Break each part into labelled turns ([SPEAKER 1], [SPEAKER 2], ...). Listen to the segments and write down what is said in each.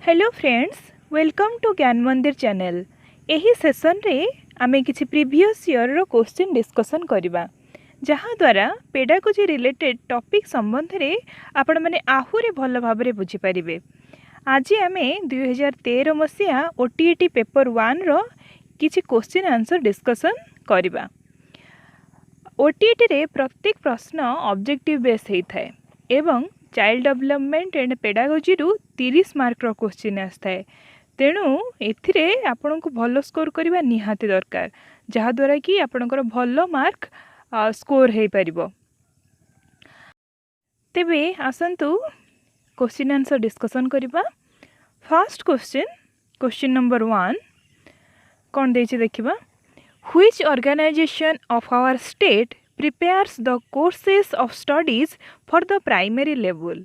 [SPEAKER 1] Hello friends, welcome to ज्ञान मंदिर channel. एही सेशन रे आमे किछि प्रीवियस ईयर रो क्वेश्चन डिस्कशन करबा जहाँ द्वारा पेडागोजी रिलेटेड टॉपिक संबंध रे आपण माने आहुरे भल भाबरे बुझी परिबे। आज आमे 2013 मसिया ओटीईटी पेपर 1 रो किछि क्वेश्चन आंसर डिस्कशन करबा। ओटीईटी रे प्रत्येक प्रश्न ऑब्जेक्टिव बेस हेई थाए एवं चाइल्ड डेवलपमेंट एंड पेडागोजी रु 30 मार्क रो क्वेश्चन आस्ताए। तेणु एथिरे आपन को भलो स्कोर करबा निहाती दरकार जहा द्वारा कि आपनकर भलो मार्क स्कोर हेई परिबो। तेबे आसंतु क्वेश्चन आंसर डिस्कशन करबा। फर्स्ट क्वेश्चन नंबर 1 कोन देछि देखिबा। Which organization of our state prepares the courses of studies for the primary level?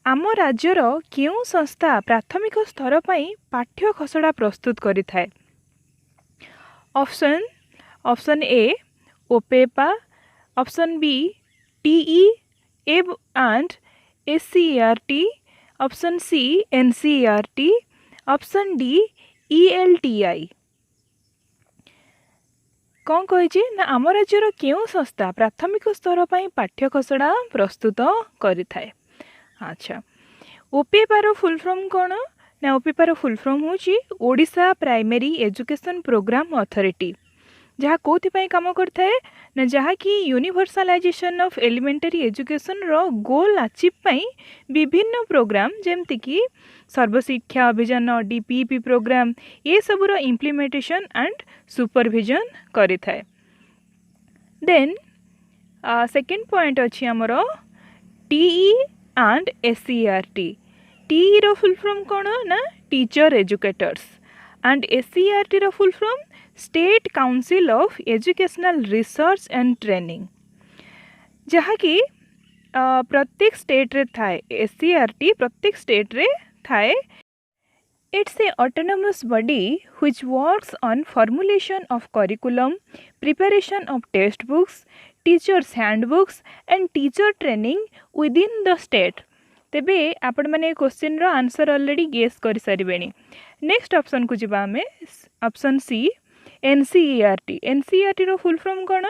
[SPEAKER 1] आम राज्यर केउं संस्था प्राथमिक स्तर पई पाठ्य खसड़ा प्रस्तुत करि थाए? Option A OPEPA, option B TE and SCERT, option C NCERT, option D ELTI. कौन कही ना आम राज्यर केउं संस्था प्राथमिक स्तर पर पाठ्य खसड़ा प्रस्तुत करि थाए? अच्छा, ओपेपार फुल फॉर्म कौन ना ओपेपार फुल फॉर्म होची Odisha primary education program authority, जहाँ कोथि पई काम करथाए ना जहाँ कि यूनिवर्सलाइजेशन ऑफ एलिमेंटरी एजुकेशन रो गोल अचीव पई विभिन्न प्रोग्राम जेमति कि सर्वशिक्षा अभियान डीपीपी प्रोग्राम ये सब रो इम्प्लीमेंटेशन एंड सुपरविजन करि थाए। देन सेकंड पॉइंट अछि हमर टीई एंड एससीईआरटी। टीई रो फुल फॉर्म कोन ना टीचर एजुकेटर्स एंड एससीईआरटी रो full form state council of educational research and training, जहाँ कि प्रत्येक स्टेट रे थाए। एससीईआरटी प्रत्येक स्टेट रे थाए। It's a autonomous body which works on formulation of curriculum, preparation of textbooks, teachers handbooks and teacher training within the state. तेबे आपण माने क्वेश्चन रो आंसर ऑलरेडी गेस कर सारिबेनी। नेक्स्ट ऑप्शन को जिबा हमें ऑप्शन सी एनसीईआरटी। एनसीईआरटी रो फुल फॉर्म कोन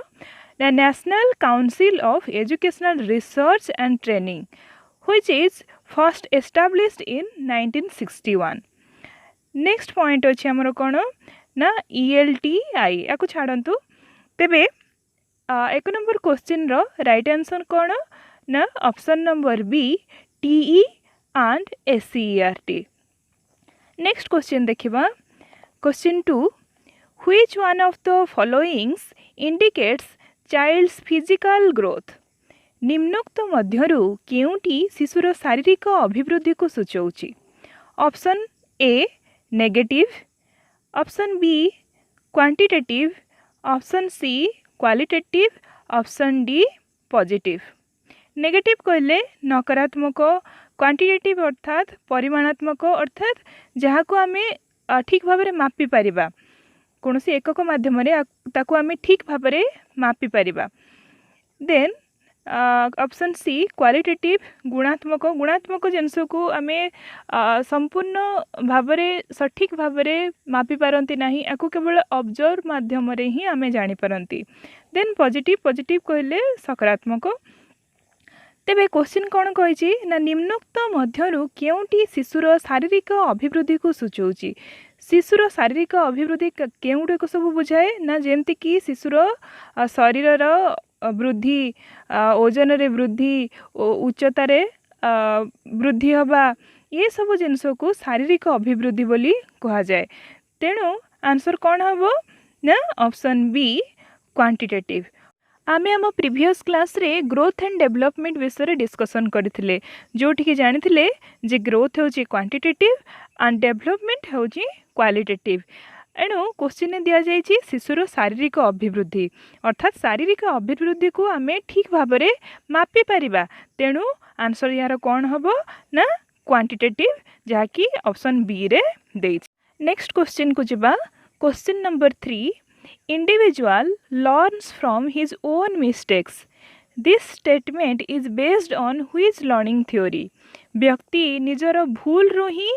[SPEAKER 1] ना national council of educational research and training which is first established in 1961. Next point अच्छे आमर कौन ना ईएलटीआई या छाड़ू। तेबे एक नंबर क्वेश्चन रो राइट आंसर कौन ना option number B TE and SCERT. Next question देखिबा। Question 2 which one of the followings indicates child's physical growth? निम्नोक्त मध्यरु केउंटी शिशुर शारीरिक अभिवृद्धि को सूचौची? Option A negative, option B quantitative, option C qualitative, option D positive. Negative कहले नकारात्मक, क्वांटिटेटिव अर्थात परिमाणात्मक अर्थात जहाँ को आमे ठीक भाव में मापी पारिबा, कौन सी एकक माध्यम रे ताकू आमे ठीक भाव में मापी पारिबा। देन ऑप्शन सी क्वालिटेटिव गुणात्मक, गुणात्मक जिनस को आमे संपूर्ण भाव में सठिक भाव में मापी पारंती नाही, आकु केवल ऑब्जर्व माध्यम रे ही आमे जानी पारंती। देन पॉजिटिव, पॉजिटिव कहले सकारात्मक। तेबे क्वेश्चन कौन कही ना निम्नोक्त मध्यरु केउंटी शिशुर शारीरिक अभिवृद्धि को सूचौची? शिशुर शारीरिक अभिवृद्धि केउंटे को सब बुझाए ना जेमति कि शिशुर शरीर वृद्धि, ओजन रे वृद्धि, उच्चता रे वृद्धि हवा, ये सब जिनस को शारीरिक अभिवृद्धि बोली कहा जाए। तेणु आंसर कौन हम ना ऑप्शन बी क्वांटिटेटिव। आमे आम प्रीवियस क्लास रे ग्रोथ एंड डेवलपमेंट विषय डिस्कशन करथिले, जोठी कि जानिथिले जे ग्रोथ होची क्वांटिटेटिव एंड डेवलपमेंट होची क्वालिटेटिव। एणु क्वेश्चन दिया जाइए शिशुर शारीरिक अभिवृद्धि अर्थात शारीरिक अभिवृद्धि को आमे ठीक भाव में मापी पारिबा। तेणु आंसर यार कौन हम ना क्वांटिटेटिव, जहाँकि ऑप्शन बी रे देइछि। नेक्स्ट क्वेश्चन को जिबा। Question number 3 individual learns from his own mistakes. This statement is based on which learning theory? व्यक्ति निजर भूल रू ही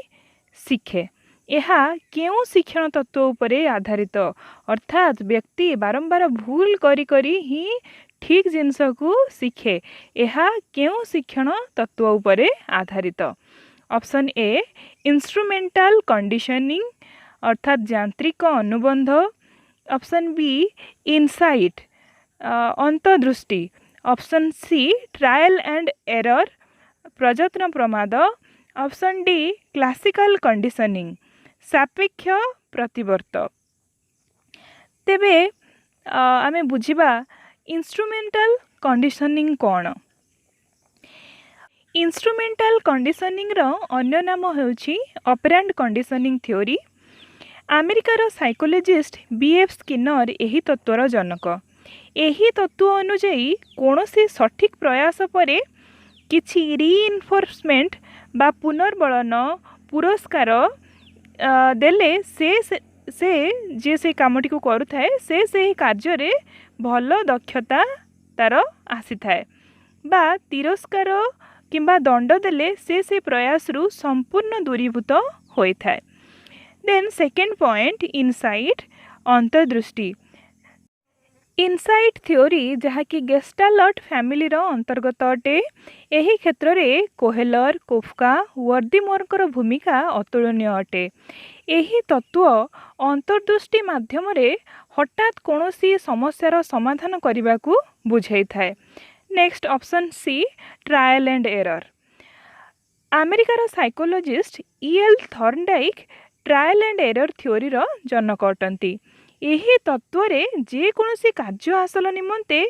[SPEAKER 1] ଶିଖେ। ଏହା କେଉଁ ଶିକ୍ଷଣ ତତ୍ତ୍ୱ ଉପରେ ଆଧାରିତ? ଅର୍ଥାତ୍ ବ୍ୟକ୍ତି ବାରମ୍ବାର ଭୁଲ କରି କରି ହିଁ ଠିକ୍ ଜିନିଷକୁ ଶିଖେ। ଏହା କେଉଁ ଶିକ୍ଷଣ ତତ୍ତ୍ୱ ଉପରେ ଆଧାରିତ? ଅପସନ୍ ଏ ଇନ୍ଷ୍ଟ୍ରୁମେଣ୍ଟାଲ କଣ୍ଡିସନିଂ ଅର୍ଥାତ୍ ଯାନ୍ତ୍ରିକ ଅନୁବନ୍ଧ। ଅପସନ୍ ବି ଇନସାଇଟ୍ ଅନ୍ତର୍ଦୃଷ୍ଟି। Option C trial and error ପ୍ରଯତ୍ନ ପ୍ରମାଦ। ଅପସନ୍ ଡି କ୍ଲାସିକାଲ କଣ୍ଡିସନିଂ ସାପେକ୍ଷ ପ୍ରତିବର୍ତ୍ତ। ତେବେ ଆମେ ବୁଝିବା ଇନ୍ଷ୍ଟ୍ରୁମେଣ୍ଟାଲ କଣ୍ଡିସନିଂ କ'ଣ? ଇନ୍ଷ୍ଟ୍ରୁମେଣ୍ଟାଲ କଣ୍ଡିସନିଂର ଅନ୍ୟ ନାମ ହେଉଛି ଅପେରାଣ୍ଟ କଣ୍ଡିସନିଂ ଥିଓରି। ଆମେରିକାର ସାଇକୋଲୋଜିଷ୍ଟ B.F. ସ୍କିନର ଏହି ତତ୍ତ୍ୱର ଜନକ। ଏହି ତତ୍ତ୍ୱ ଅନୁଯାୟୀ କୌଣସି ସଠିକ୍ ପ୍ରୟାସ ପରେ କିଛି ରିଇନଫୋର୍ସମେଣ୍ଟ ବା ପୁନର୍ବଳନ ପୁରସ୍କାର ଦେଲେ ସେ ଯିଏ ସେ କାମଟିକୁ କରୁଥାଏ ସେ ସେହି କାର୍ଯ୍ୟରେ ଭଲ ଦକ୍ଷତା ତାର ଆସିଥାଏ, ବା ତିରସ୍କାର କିମ୍ବା ଦଣ୍ଡ ଦେଲେ ସେ ପ୍ରୟାସରୁ ସମ୍ପୂର୍ଣ୍ଣ ଦୂରୀଭୂତ ହୋଇଥାଏ। ଦେନ୍ ସେକେଣ୍ଡ ପଏଣ୍ଟ ଇନସାଇଟ୍ ଅନ୍ତର୍ଦୃଷ୍ଟି। ଇନସାଇଟ୍ ଥିଓରି ଯାହାକି ଗେଷ୍ଟାଲଟ ଫ୍ୟାମିଲିର ଅନ୍ତର୍ଗତ ଅଟେ। ଏହି କ୍ଷେତ୍ରରେ କୋହେଲର, କୋଫକା, ୱର୍ଦିମୋରଙ୍କର ଭୂମିକା ଅତୁଳନୀୟ ଅଟେ। ଏହି ତତ୍ତ୍ୱ ଅନ୍ତର୍ଦୃଷ୍ଟି ମାଧ୍ୟମରେ ହଠାତ୍ କୌଣସି ସମସ୍ୟାର ସମାଧାନ କରିବାକୁ ବୁଝାଇଥାଏ। Next option C trial and error. ଆମେରିକାର psychologist E.L. Thorndike trial and error ଥିଓରିର ଜନକ ଅଟନ୍ତି। ଏହି ତତ୍ତ୍ୱରେ ଯେକୌଣସି କାର୍ଯ୍ୟ ହାସଲ ନିମନ୍ତେ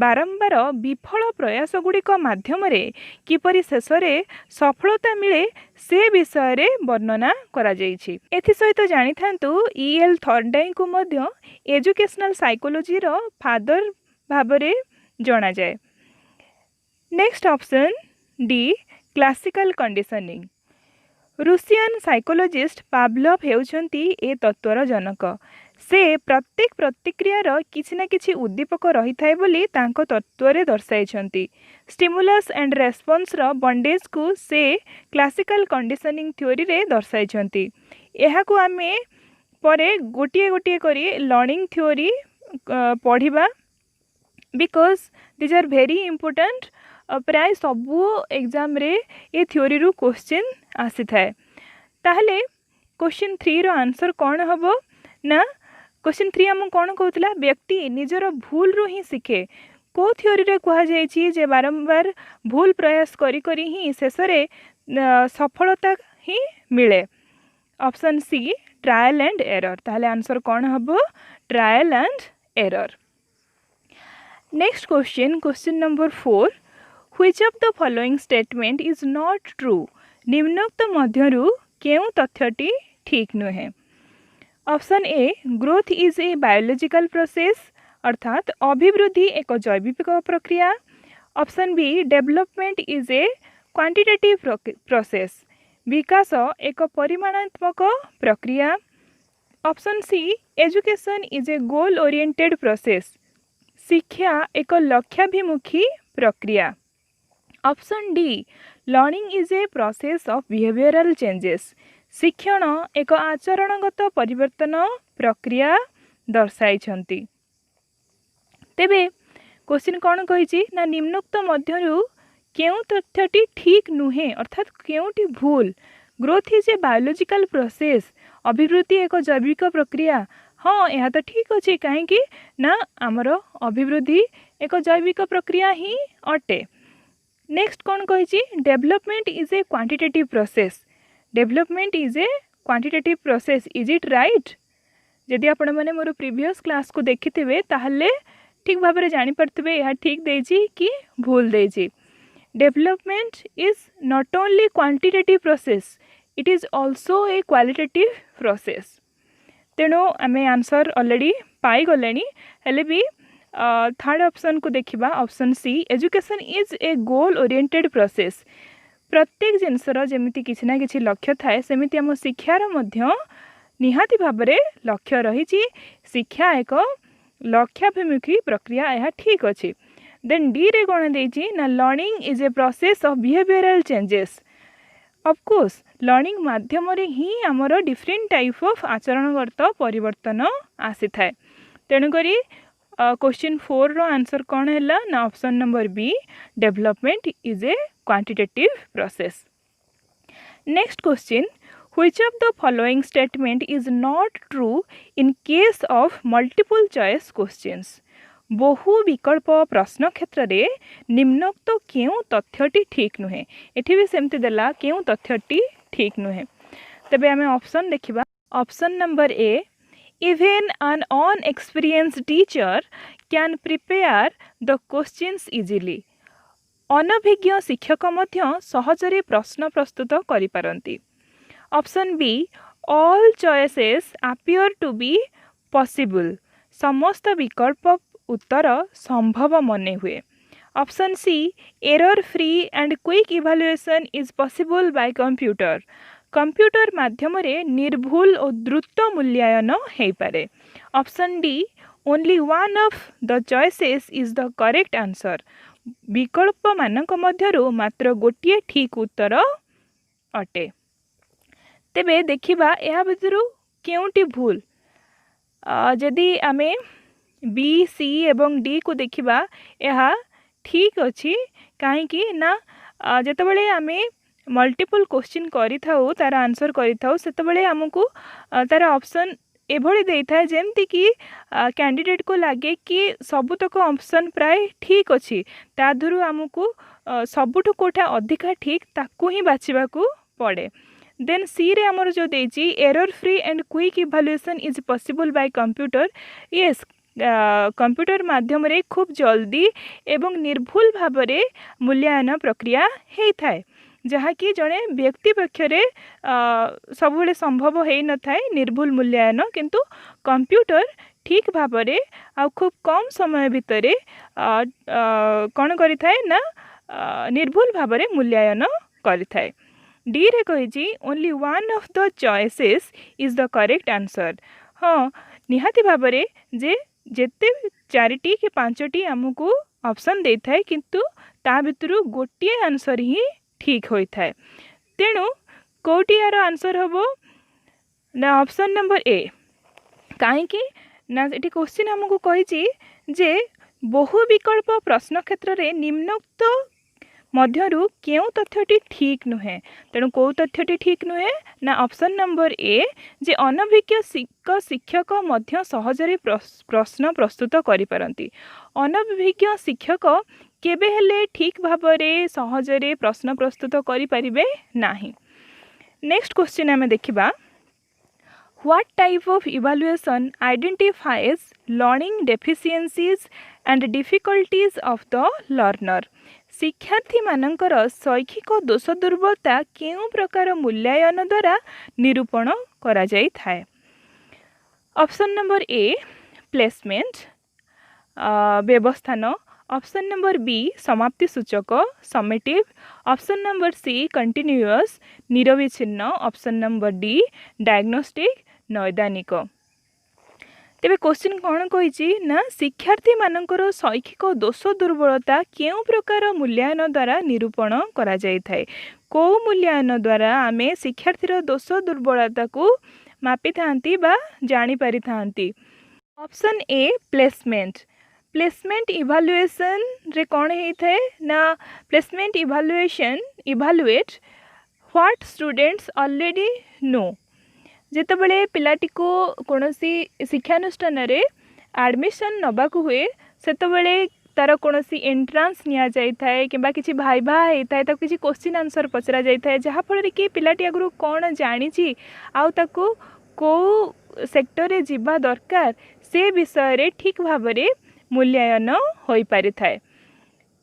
[SPEAKER 1] ବାରମ୍ବାର ବିଫଳ ପ୍ରୟାସଗୁଡ଼ିକ ମାଧ୍ୟମରେ କିପରି ଶେଷରେ ସଫଳତା ମିଳେ ସେ ବିଷୟରେ ବର୍ଣ୍ଣନା କରାଯାଇଛି। ଏଥିସହିତ ଜାଣିଥାନ୍ତୁ E.L. ଥର୍ନଡାଇକ୍ଙ୍କୁ ମଧ୍ୟ ଏଜୁକେସନାଲ ସାଇକୋଲୋଜିର ଫାଦର ଭାବରେ ଜଣାଯାଏ। Next option D classical conditioning. Russian psychologist Pavlov ହେଉଛନ୍ତି ଏ ତତ୍ତ୍ୱର ଜନକ। ସେ ପ୍ରତ୍ୟେକ ପ୍ରତିକ୍ରିୟାର କିଛି ନା କିଛି ଉଦ୍ଦୀପକ ରହିଥାଏ ବୋଲି ତାଙ୍କ ତତ୍ତ୍ୱରେ ଦର୍ଶାଇଛନ୍ତି। ଷ୍ଟିମୁଲସ୍ ଆଣ୍ଡ ରେସ୍ପନ୍ସର ବଣ୍ଡେଜକୁ ସେ କ୍ଲାସିକାଲ କଣ୍ଡିସନିଂ ଥିଓରିରେ ଦର୍ଶାଇଛନ୍ତି। ଏହାକୁ ଆମେ ପରେ ଗୋଟିଏ ଗୋଟିଏ କରି ଲର୍ଣ୍ଣିଂ ଥିଓରି ପଢ଼ିବା, because these are very important. ପ୍ରାୟ ସବୁ ଏକ୍ଜାମରେ ଏ ଥିଓରିରୁ କ୍ୱେଶ୍ଚିନ୍ ଆସିଥାଏ। ତାହେଲେ କ୍ୱେଶ୍ଚିନ୍ 3ର ଆନ୍ସର କ'ଣ ହେବ ନା, କ୍ୱେଶ୍ଚିନ୍ 3 ଆମକୁ କ'ଣ କହୁଥିଲା? ବ୍ୟକ୍ତି ନିଜର ଭୁଲରୁ ହିଁ ଶିଖେ। କେଉଁ ଥିଓରିରେ କୁହାଯାଇଛି ଯେ ବାରମ୍ବାର ଭୁଲ ପ୍ରୟାସ କରି କରି ହିଁ ଶେଷରେ ସଫଳତା ହିଁ ମିଳେ? Option C trial and error. ତାହେଲେ ଆନ୍ସର କ'ଣ ହେବ? Trial and error. Next question number 4, Which of the following statement is not true? ନିମ୍ନୋକ୍ତ ମଧ୍ୟରୁ କେଉଁ ତଥ୍ୟଟି ଠିକ୍ ନୁହେଁ? Option A growth is a biological process ଅର୍ଥାତ୍ ଅଭିବୃଦ୍ଧି ଏକ ଜୈବିକ ପ୍ରକ୍ରିୟା। Option B development is a quantitative process ବିକାଶ ଏକ ପରିମାଣାତ୍ମକ ପ୍ରକ୍ରିୟା। Option C education is a goal oriented process ଶିକ୍ଷା ଏକ ଲକ୍ଷ୍ୟାଭିମୁଖୀ ପ୍ରକ୍ରିୟା। Option D learning is a process of behavioural changes ଶିକ୍ଷଣ ଏକ ଆଚରଣଗତ ପରିବର୍ତ୍ତନ ପ୍ରକ୍ରିୟା ଦର୍ଶାଇଛନ୍ତି। ତେବେ କ୍ୱେଶ୍ଚିନ୍ କ'ଣ କହିଛି ନା ନିମ୍ନୋକ୍ତ ମଧ୍ୟରୁ କେଉଁ ତଥ୍ୟଟି ଠିକ୍ ନୁହେଁ ଅର୍ଥାତ୍ କେଉଁଟି ଭୁଲ? Growth is a biological process ଅଭିବୃଦ୍ଧି ଏକ ଜୈବିକ ପ୍ରକ୍ରିୟା। ହଁ, ଏହା ତ ଠିକ୍ ଅଛି। କାହିଁକି ନା ଆମର ଅଭିବୃଦ୍ଧି ଏକ ଜୈବିକ ପ୍ରକ୍ରିୟା ହିଁ ଅଟେ। ନେକ୍ସଟ କ'ଣ କହିଛି? Development is a quantitative process. Development is a quantitative process. Is it right? ଯଦି ଆପଣମାନେ ମୋର ପ୍ରିଭିୟସ୍ କ୍ଲାସ୍କୁ ଦେଖିଥିବେ ତାହେଲେ ଠିକ୍ ଭାବରେ ଜାଣିପାରୁଥିବେ ଏହା ଠିକ୍ ଦେଇଛି କି ଭୁଲ ଦେଇଛି। Development is not only quantitative process, it is also A qualitative process. ତେଣୁ ଆମେ ଆନ୍ସର ଅଲରେଡ଼ି ପାଇଗଲେଣି। ହେଲେ ବି ଥାର୍ଡ଼ ଅପସନ୍କୁ ଦେଖିବା, option C education is a goal oriented process. ପ୍ରତ୍ୟେକ ଜିନିଷର ଯେମିତି କିଛି ନା କିଛି ଲକ୍ଷ୍ୟ ଥାଏ ସେମିତି ଆମ ଶିକ୍ଷାର ମଧ୍ୟ ନିହାତି ଭାବରେ ଲକ୍ଷ୍ୟ ରହିଛି। ଶିକ୍ଷା ଏକ ଲକ୍ଷ୍ୟାଭିମୁଖୀ ପ୍ରକ୍ରିୟା, ଏହା ଠିକ୍ ଅଛି। ଦେନ୍ ଡିରେ କ'ଣ ଦେଇଛି ନା learning is a process of behavioural changes of course learning माध्यम ही आमर डिफरेंट टाइप ऑफ आचरणगत परिवर्तन आसी थाए। तेणुकरी क्वेश्चन 4 रो आंसर कौन है ना option number B development is a quantitative process. Next question which of the following statement is not true in case of multiple choice questions. बहु विकल्प प्रश्न क्षेत्र में निम्नोक्त क्यों तथ्यटी ठीक नुहे। एठी भी सेमती देला क्यों तथ्यटी ठीक नुहे। तबे आमे ऑप्शन देखिबा। Option number A Even an unexperienced teacher can prepare the questions easily. अनभिज्ञ शिक्षक मध्य सहजरे प्रश्न प्रस्तुत करि पारंती। Option B all choices appear to be possible. समस्त विकल्प उत्तर संभव मने हुए। Option C error free and quick evaluation is possible by computer. Computer माध्यम रे निर्भुल और द्रुत मूल्यांकन हो पारे। Option D only one of the choices is the correct answer. विकल्प मानक मध्यरु मात्र गोटिए ठीक उत्तर अटे। तेबे देखिबा या भितरु केउटी भूल। जदि आमे बी सी एवं डी को देखिबा यह ठीक अछि काहेकि ना जेतबेले आमे मल्टीपल क्वेश्चन करि थाउ तार आंसर करि थाउ सेतबेले हमकु तार ऑप्शन एभଳି देइथाय जेमति कि कैंडिडेट को लागे कि सबुतक ऑप्शन प्राय ठीक अछि ता धुरु हमकु सबुठु कोठा अधिका ठीक ताकू ही बाछिबा को पड़े। देन सी रे हमर जो देछि error free and quick evaluation is possible by computer. Yes computer माध्यम रे खूब जल्दी एवं निर्भुल भाबरे मूल्यांकन प्रक्रिया हेइ थाए जहाँकि जड़े व्यक्ति पक्षरे सब संभव हो न थाए निर्भुल मूल्यांकन किंतु कंप्यूटर ठीक भावरे आ खूब कम समय भितर कौन करि थाए ना निर्भुल भावरे मूल्यांकन करि थाए। डी रे कहिछि only one of the choices is the correct answer. हाँ निहाती भावरे जे जेते चारिटी कि पांचटी आमको ऑप्शन दे थाए किंतु ता भितरु गोटिए आंसर ही ठीक होता है। तेणु कोटी यार आंसर हम ना ऑप्शन नंबर ए। कहीं ना ये क्वेश्चन हमको कही जे बहु विकल्प प्रश्न क्षेत्र में निम्नोक्त मध्यरु क्यों तथ्यटी ठीक नुहे। तेणु कौ तथ्यटी ठीक नुहे ना ऑप्शन नंबर ए जे अनभिज्ञ शिक्षक मध्य सहजरे प्रश्न प्रस्तुत करि पारंती। अनभिज्ञ शिक्षक केबे हेले ठीक भावरे सहजरे प्रश्न प्रस्तुत करि परिबे नाही। नेक्स्ट क्वेश्चन आमे देखिबा what type of evaluation identifies learning deficiencies and difficulties of the learner. शिक्षार्थी मानकर शैक्षिक दोष दुर्बलता केउ प्रकार मूल्यांकन द्वारा निरूपण करा जाई थाए। ऑप्शन नंबर ए प्लेसमेंट व्यवस्थान। ऑप्शन नंबर बी समाप्ति सूचक summative. Option number C continuous निरविच्छिन्न। ऑप्शन नंबर डी डायग्नोस्टिक नैदानिक। तेबे क्वेश्चन कौन कही ना शिक्षार्थी मानकर शैक्षिक दोष दुर्बलता केउ प्रकार मूल्यांकन द्वारा निरूपण करा जाई थाए। को मूल्यांकन द्वारा आमे शिक्षार्थीर दोष दुर्बलता को मापी थांती बा जानी पारि थांती। Option A placement. Placement evaluation रे कौन होता है ना placement evaluation evaluate what students already know. जेतबेले पिलाटी को कोनोसी शिक्षानुष्ठान रे एडमिशन नबाकू हुए सेतबेले तार कोनोसी एंट्रांस निया जाय थाए किबा किछि भाइभा हेता त किछि क्वेश्चन आंसर पचरा जाय थाए जहा फल कि पिलाटी आगु कौन जानी आउ ताको को सेक्टर रे जिबा दरकार से विषय रे ठीक भाबरे मूल्यांकन हो पारि थाए।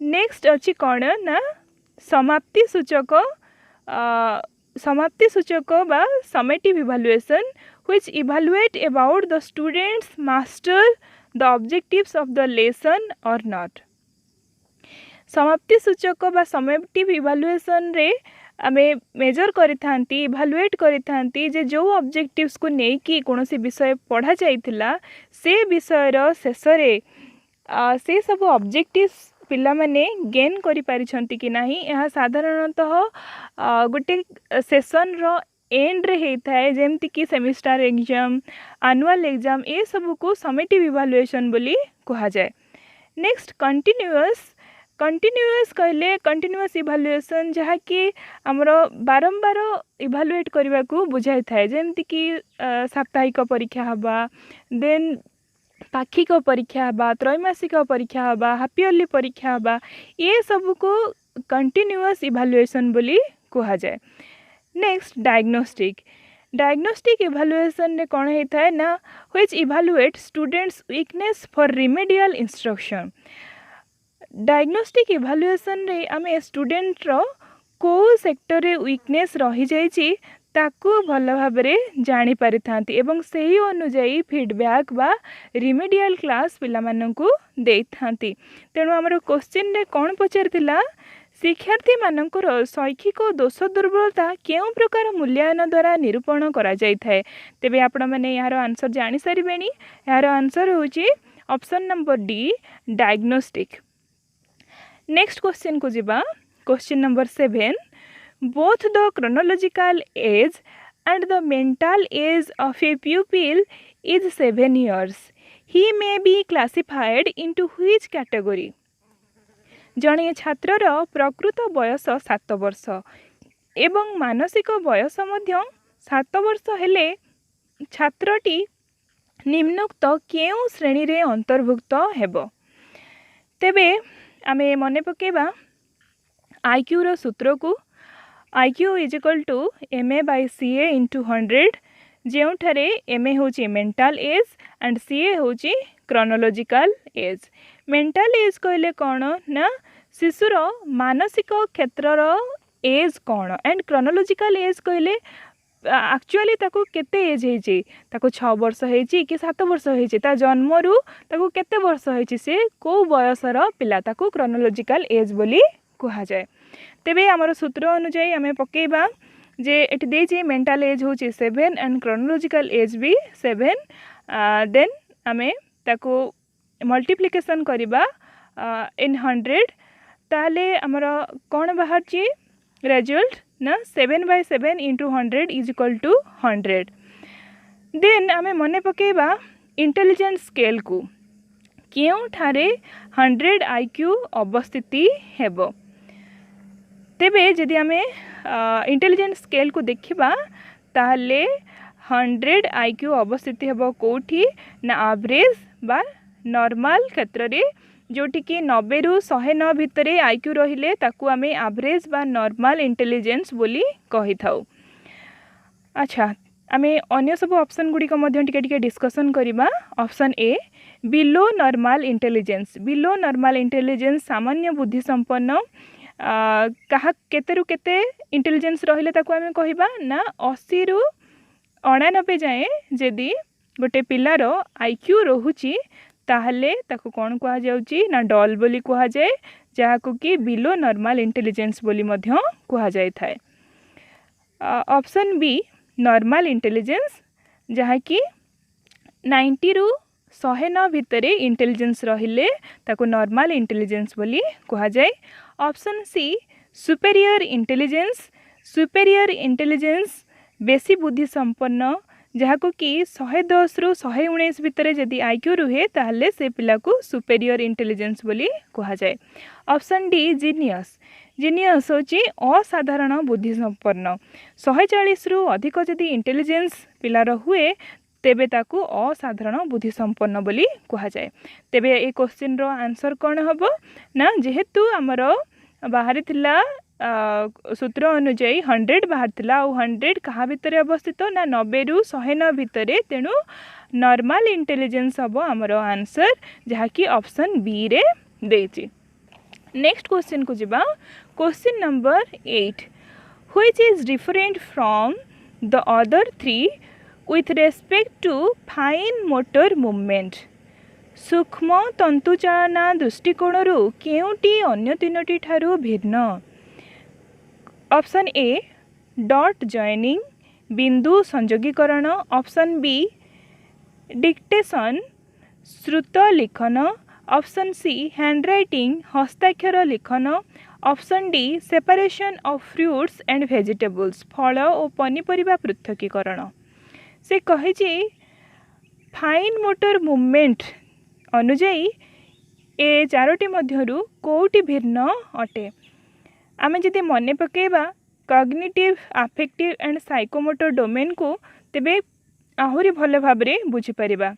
[SPEAKER 1] नेक्स्ट अच्छी कौन ना समाप्ति सूचक बा summative evaluation which evaluate about the students master the objectives of the lesson और नॉट। समाप्ति सूचक बा समेटिव इवैल्यूएशन रे आमे मेजर करि थांती इवैल्यूएट करि थांती जे जो ऑब्जेक्टिव्स को नै कि कोनोसी विषय पढ़ा जाइथिला से विषयर शेष रे से सब ऑब्जेक्टिव्स पिला माने गेन करि पारिछंती कि नाही यह साधारणतः गोटे सेशन रो एंड रे हेता है जेमति कि semester exam annual exam A सब को समेटिव इवैल्यूएशन बोली कहा जाए। नेक्स्ट कंटिन्यूअस कहले कंटिन्यूअस इवैल्यूएशन जहा कि हमरो बारंबार इवैल्यूएट करबा को बुझाई थाए जेमति कि साप्ताहिक परीक्षा हबा देन पाक्षिक परीक्षा हबा त्रैमासिक परीक्षा हबा हाफ ईयरली परीक्षा हबा ये सब को कंटिन्यूअस इवैल्यूएशन बोली कहा जाए। नेक्स्ट डायग्नोस्टिक इवैल्यूएशन ने कौन होता है ना which evaluate students weakness for remedial instruction. Diagnostic evaluation रे आमे स्टूडेंट रो को सेक्टर रे वीकनेस रही जाइछि ताकू भल भाबरे जानी पारि थांती एवं सही अनुଯାयी फीडबैक बा रिमेडियल क्लास पिला माननकू देई थांती। तेणु हमर क्वेश्चन रे कोन पचारथिला शिक्षार्थी मानकर शैक्षिक दोष दुर्बलता केउ प्रकार मूल्यांकन द्वारा निरूपण करा जाय थाए। तेबे आपण माने यार आंसर जानि सारिबेनी। यार आंसर होची option number D diagnostic. Next question को जिबा question number 7 both the chronological age and the mental age of a pupil is 7 years. He may be classified into which category? जणे छात्रर प्रकृत बयस 7 वर्ष एवं मानसिक बयस मध्य 7 वर्ष हेले छात्रटी निम्नोक्त केउ श्रेणी रे अंतर्भुक्त हेबो। तेबे आमे मने पकेबा IQ रो सूत्र को IQ is equal to MA by CA into 100 ଯେଉଁଠାରେ MA ହେଉଛି मेंटाल एज एंड CA ହେଉଛି क्रोनोलॉजिकल एज। मेंटाल एज कहले कौन ना शिशुर मानसिक क्षेत्रर एज कौन एंड क्रोनोलॉजिकल एज कहले एक्चुअली ताको केते एज हेची ताको 6 वर्ष हेची कि 7 वर्ष हेची ता जन्मरू ताको केते वर्ष हेची से को बयसर पिला ताको क्रोनोलॉजिकल एज बोली कहा जाए। तेबे आमर सूत्र अनुसार आम पकेबा जे एटी देछि मेंटल एज होछि 7 एंड क्रोनोलॉजिकल एज भी 7 देन आमे ताको मल्टीप्लिकेशन करिबा इन 100 ताले आमर कोन बाहर छि रिजल्ट ना 7/7 into 100 is equal to 100। Then आमे मने पकेबा इंटेलिजेंस स्केल को केउ ठारे 100 IQ अवस्थिति हेबो। तेबे जदि आमे इंटेलिजेंस स्केल को देखिबा ताले 100 IQ अवस्थिति हेबो कोठी ना एवरेज बा नॉर्मल क्षेत्र रे जोटी कि 90 रु 109 भितरे IQ रहिले ताकू आमे एवरेज बा नॉर्मल इंटेलिजेंस बोली कहि थाउ। अच्छा आमे अन्य सब ऑप्शन गुडी को मध्य टिके टिके डिस्कशन करिबा। Option A below normal intelligence. Below normal intelligence सामान्य बुद्धि संपन्न कहा केते रु केते इंटेलिजेंस रहिले ताकू आमे कहिबा ना 80 रु 89 जाए जदि गोटे पिलार IQ रहुची ताहले ताकू कोन कहा जाउची ना डल बोली कहा जाए जाहाकू कि बिलो नॉर्मल इंटेलिजेंस बोली मध्य कहा जाय थाए। ऑप्शन बी नॉर्मल इंटेलिजेंस जहा कि 90 रु 109 भितरे इंटेलिजेंस रहिले ताकू नॉर्मल इंटेलिजेंस बोली कहा जाए। Option C superior intelligence. Superior intelligence बेसी बुद्धि संपन्न जहाको कि 110 रु 119 भितरे जदि IQ रुहे ताहले से पिला को सुपेरियर इंटेलिजेंस बोली कहा जाए। Option D genius. जीनियस होची असाधारण बुद्धि संपन्न 140 रु अधिक जदि इंटेलिजेंस पिलार हुए तेबे ताकू असाधारण बुद्धि संपन्न बोली कहा जाए। तेबे ए क्वेश्चन रो आंसर कौन हबो ना जेहेतु हमर बाहरी थिला सूत्र अनुଯାୟୀ 100 बाहर थिला और 100 कहा भितरे अवस्थित ना 90 रु 109 भितरे तेणु नॉर्मल इंटेलिजेंस हबो हमर आंसर जहा कि ऑप्शन बी रे देछि। नेक्स्ट क्वेश्चन को जिबा question number 8 which is different from the other 3 with respect to fine motor movement। सूक्ष्म तंतुचालना दृष्टिकोणरू केउटी अन्य तीनोटी ठारू भिन्न। ऑप्शन ए डॉट जॉइनिंग बिंदु संयोगीकरण। ऑप्शन बी डिक्टेशन श्रुत लिखन। ऑप्शन सी हैंडराइटिंग हस्ताक्षर लिखन, option D separation of fruits and vegetables फल और पनीपरिबा पृथकीकरण। से कही फाइन मोटर मूवमेंट अनुजाई ए चारोटी मध्यरु कोउटी भिन्न अटे। आमे जदि मने पकेबा cognitive affective and psychomotor domain को तेबे आहुरी भल भाबरे बुझी परिबा।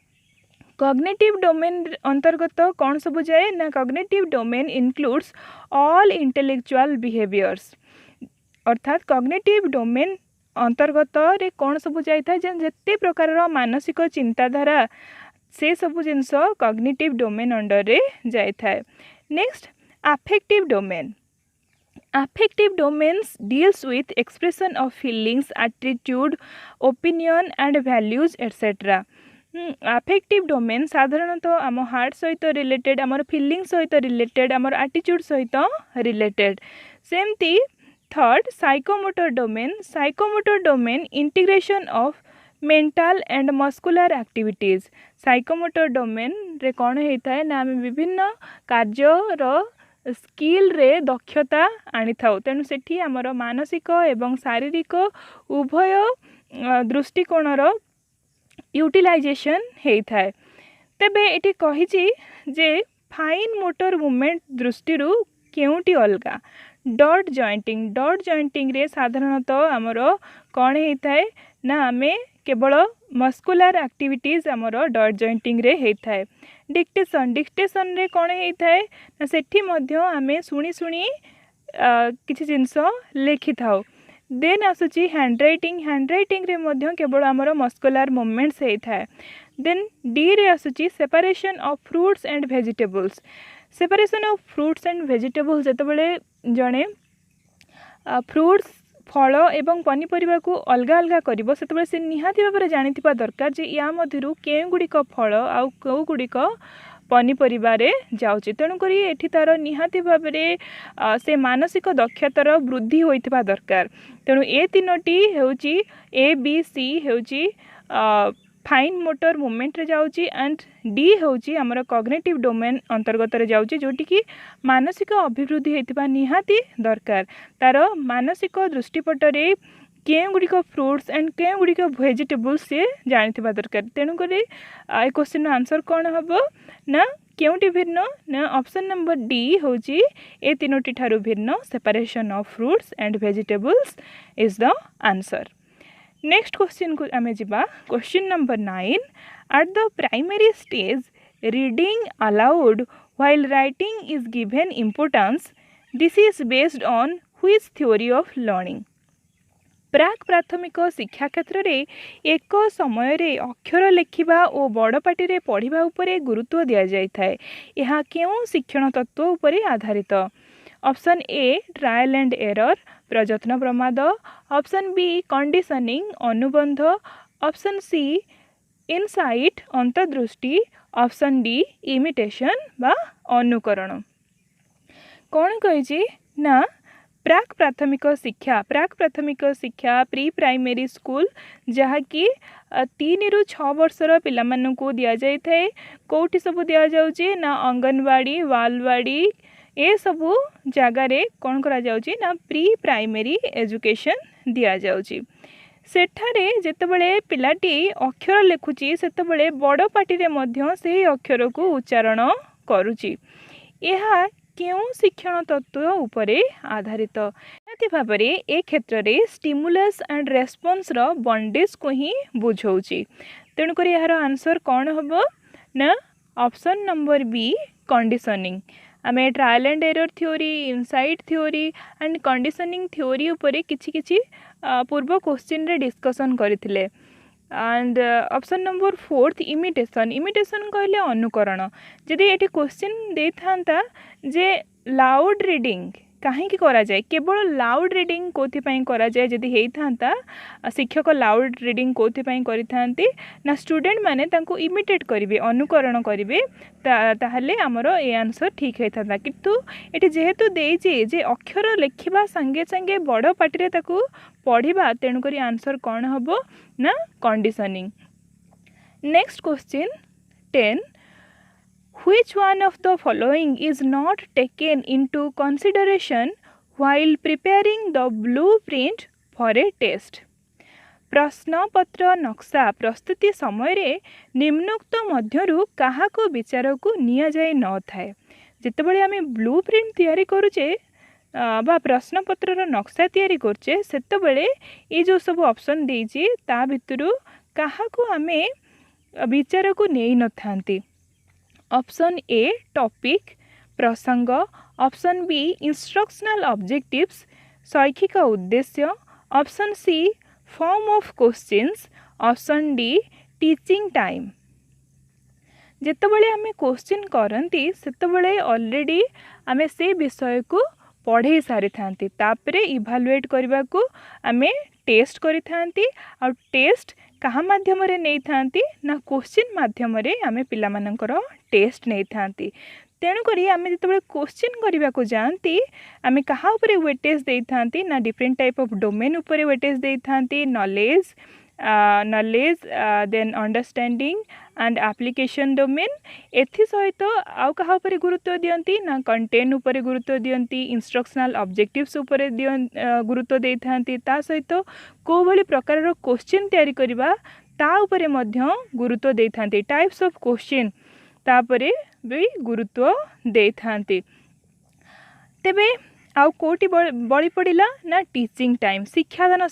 [SPEAKER 1] कॉग्निटिव डोमेन अंतर्गत कौन सब जाए ना cognitive domain includes all intellectual behaviours, अर्थात कॉग्निटिव डोमेन अंतर्गत रे कौन सब जाए जेते प्रकार मानसिक चिंताधारा से सब जिनस कॉग्निटिव डोमेन अंडर रे जाए थाए। Next affective domain. Affective domains deals with expression of feelings, attitude, opinion and values etcetera. Affective domain साधारणतः आम हार्ट सहित रिलेटेड, आमर फीलिंग सहित रिलेटेड, आमर एटीट्यूड सहित रिलेटेड। सेमती third psychomotor domain. Psychomotor domain integration of mental and muscular activities. Psychomotor domain रे कौन होता है ना आम विभिन्न कार्यर स्किल रे दक्षता आनी थाउ, तेणु सेठी आमर मानसिक एवं शारीरिक उभय दृष्टिकोणर यूटिलाइजेशन होता है। तेबे एटी कही जे फाइन मोटर मूवमेंट दृष्टि केउटी अलगा डॉट जॉइंटिंग। डॉट जॉइंटिंग रे साधारणतः आमर कौन होता है ना आमे केवल मस्कुलर एक्टिविटीज आमर डॉट जॉइंटिंग रे होता है। डिक्टेशन। डिक्टेशन रे कौन होता है ना सेठी मध्य आमे शुणी शुणी किसी जिनस लिखि थाउ। देन आसुची हैंडराइटिंग। हैंडराइटिंग रे मध्य केवल आमर मस्कुलर मूवमेंट्स होता है। देन डी रे आसुची separation of fruits and vegetables. Separation of fruits and vegetables जेतेबेले जणे फ्रूट्स फल एवं पनीपरिबा को अलगा अलगा करिवो सेतेबेले से निहाती भाबरे जानिथिबा दरकार जे या मध्यरु केउ गुड़िक फल आउ केउ गुड़िक पनीपरिबा रे जाउची। तेणु करी एठी तार निहाती भाबरे से मानसिक दक्षतार वृद्धि होइथिबा दरकार। तेणु ए तीनोटी हेउची ए बी सी हेउची फाइन मोटर मूवमेंट रे जाउची एंड डी होउची हमर कॉग्निटिव डोमेन अंतर्गत रे जाउची जोटी की मानसिक अभिवृद्धि हेतिबा निहाती दरकार। तार मानसिक दृष्टिपट रे केउ गुड़िक फ्रूट्स एंड केउ गुड़िक वेजिटेबल्स से जानिथिबा दरकार। तेणु करी ए क्वेश्चन आंसर कौन हबो ना केउटी भिन्न ना ऑप्शन नंबर डी होउची ए तीनोटी ठारू भिन्न separation of fruits and vegetables is the answer. Next question को आमे जिबा question number 9। At the primary stage reading aloud while writing is given importance. This is based on which theory of learning. प्राक प्राथमिक शिक्षा क्षेत्र रे एक समय रे अक्षर लेखिबा और बड़ पाटी रे पढ़िबा उपरे गुरुत्व दिया जाय थाए। यह केउ शिक्षण तत्व उपरे आधारित। Option A trial and error प्रयत्न प्रमाद, ऑप्शन बी कंडीशनिंग अनुबंध, ऑप्शन सी इनसाइट अंतर्दृष्टि, ऑप्शन डी इमिटेशन बा अनुकरण। कौन कही ना प्राक प्राथमिक शिक्षा प्री प्राइमरी स्कूल जहाँकि 3 ରୁ 6 वर्षर पिलामानंकु दिया जाय थाए। कोठी सब दिया जाउची ना अंगनवाड़ी बालवाड़ी ए सबू जगार कौन करा जाउची ना प्री प्राइमरी एजुकेशन दिया जाउची। सेठारे जेतेबेले पिलाटी अक्षर लेखुची सेतेबेले बड़ पाटी रे मध्य से अक्षर को उच्चारण करूची। यह केउ शिक्षण तत्व उपरे आधारित। निहाती भाबरे ए क्षेत्र रे स्टिमुलस एंड रेस्पॉन्स रो बॉन्डेज को ही बुझौची। तेणु करी यार आंसर कौन हबो ना ऑप्शन नंबर बी कंडीशनिंग। आमे trial and error theory, insight theory and conditioning theory उपरे किछि किछि पूर्व क्वेश्चन रे डिस्कशन करथिले। And option number 4 imitation. Imitation कहले अनुकरण। जदि एटी क्वेश्चन दे थांता जे लाउड रीडिंग कहीं करा जाए, केवल लाउड रीडिंग कोथि पई करा जाए जदि हेई थांता शिक्षक लाउड रीडिंग कोथि पई करि थांती ना स्टूडेंट माने तांको इमिटेट करिवे अनुकरण करिवे ताहले हमरो ए आंसर ठीक हेई थांता। किंतु एटी जेहेतु देइची जे अक्षर लेखिबा संगे संगे बड़ पाटी रे ताकू पढ़िबा तेणु करी आंसर कौन हबो ना conditioning. Next question 10। Which one of the following is not taken into consideration while preparing the blueprint for a test? प्रश्नपत्र नक्शा प्रस्तुति समय निम्नोक्त मध्यरु काहाको विचारकु निया जाय न थाए जितेबाला आम ब्लूप्रिंट तैयारी करुचे बा प्रश्नपत्र नक्शा तैयारी करचे सेतबेले ये जो सब ऑप्शन देइछि ता भितरु काहाको आमे विचारकु नेई न थांती ऑप्शन ए टॉपिक प्रसंग ऑप्शन बी इंस्ट्रक्शनल ऑब्जेक्टिव्स शैक्षिक उद्देश्य option C form of questions option D teaching time जितेबाला आम क्वेश्चन करती सेतबेले ऑलरेडी आम से विषय को पढ़े सारी थांती तापरे इभालुएट करने को आम टेस्ट करी थांती और टेस्ट कहाँ माध्यम रे नहीं थांती ना क्वेश्चन माध्यम रे आम पिला मानकर टेस्ट नहीं थांती तेणुक आम जो क्वेश्चन करने को जाती आम कहाँ उपरे वेटेज दे थांती ना डिफरेंट टाइप ऑफ डोमेन उपरे वेटेज दे थांती knowledge then understanding and application domain एथि सहित आउ कहा उपरे गुरुत्व दियंती ना कंटेंट उपरे गुरुत्व दियंती इंस्ट्रक्शनल ऑब्जेक्टिव्स उपरे गुरुत्व दे थांती ता सहित को भली प्रकार रो क्वेश्चन तैयारी करबा ता उपरे मध्य गुरुत्व दे थांती टाइप्स ऑफ क्वेश्चन तापरे भी गुरुत्व दे थांती तेबे आउ कोटी बड़ी पड़िला ना टीचिंग टाइम शिक्षादान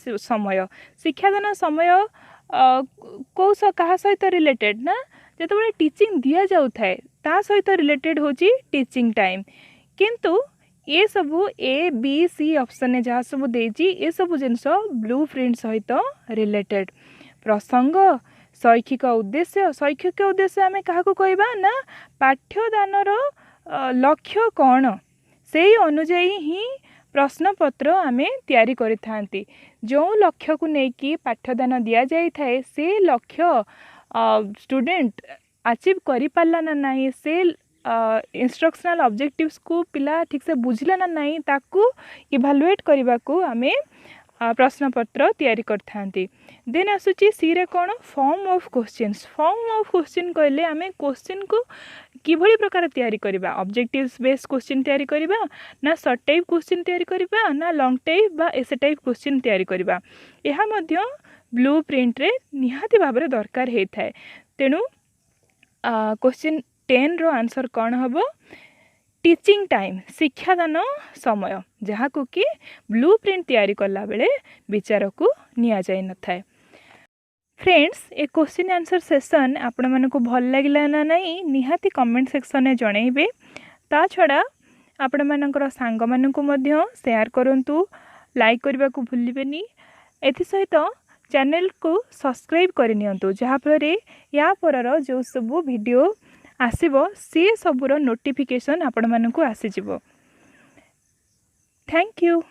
[SPEAKER 1] समय कौ कहा सहित रिलेटेड ना जो टीचिंग दि जाऊ थाए ता सहित रिलेटेड होची टीचिंग टाइम किंतु ये सबू ए बी सी ऑप्शन जहाँ सब देजी ये सब जिनस ब्लूप्रिंट सहित रिलेटेड प्रसंग शैक्षिक उद्देश्य आम क्या कहबा ना पाठ्यदानर लक्ष्य कौन से अनुजाई ही प्रश्नपत्र आम तैयारी करिथांती जो लक्ष्य को लेकिन पाठ्यदान दि जाए थाए से लक्ष्य स्टूडेंट अचीव करि पारला ना नहीं से इंस्ट्रक्शनल ऑब्जेक्टिव्स को पिला ठीक से बुझला ना नहीं ताकू इभालुएट करने को आम प्रश्नपत्र तैयारी करथांती देन आसुची सी रे कौन फॉर्म ऑफ क्वेश्चन कहले आम क्वेश्चन को किभली प्रकार तैयारी करबा ऑब्जेक्टिव्स बेस्ड क्वेश्चन तैयारी करबा ना शॉर्ट टाइप क्वेश्चन तैयारी करबा ना लॉन्ग टाइप बा एसे टाइप क्वेश्चन तैयारी करबा यह मध्य ब्लूप्रिंट रे निहाती भाबरे दरकार हे थाए तेणु क्वेश्चन 10 रो आंसर कौन हबो टीचिंग टाइम शिक्षादान समय जहाँ को कि ब्लूप्रिंट तैयारी कला बेले विचार को निया जाय न थाए फ्रेंड्स ए क्वेश्चन आंसर सेशन आपण मानको भल लागिला ना नहीं निहाती कमेंट सेक्शन में जनइबे ता छड़ा आपण मानकर सांग मानकु मध्य शेयर करंतु लाइक करबा को भूलिबेनी एथि सहित चैनल को सब्सक्राइब करनियंतु जहाँ फल या परर जो सब वीडियो आसीबो से सबुर नोटिफिकेशन आपण मानकु आसीजिवो थैंक यू।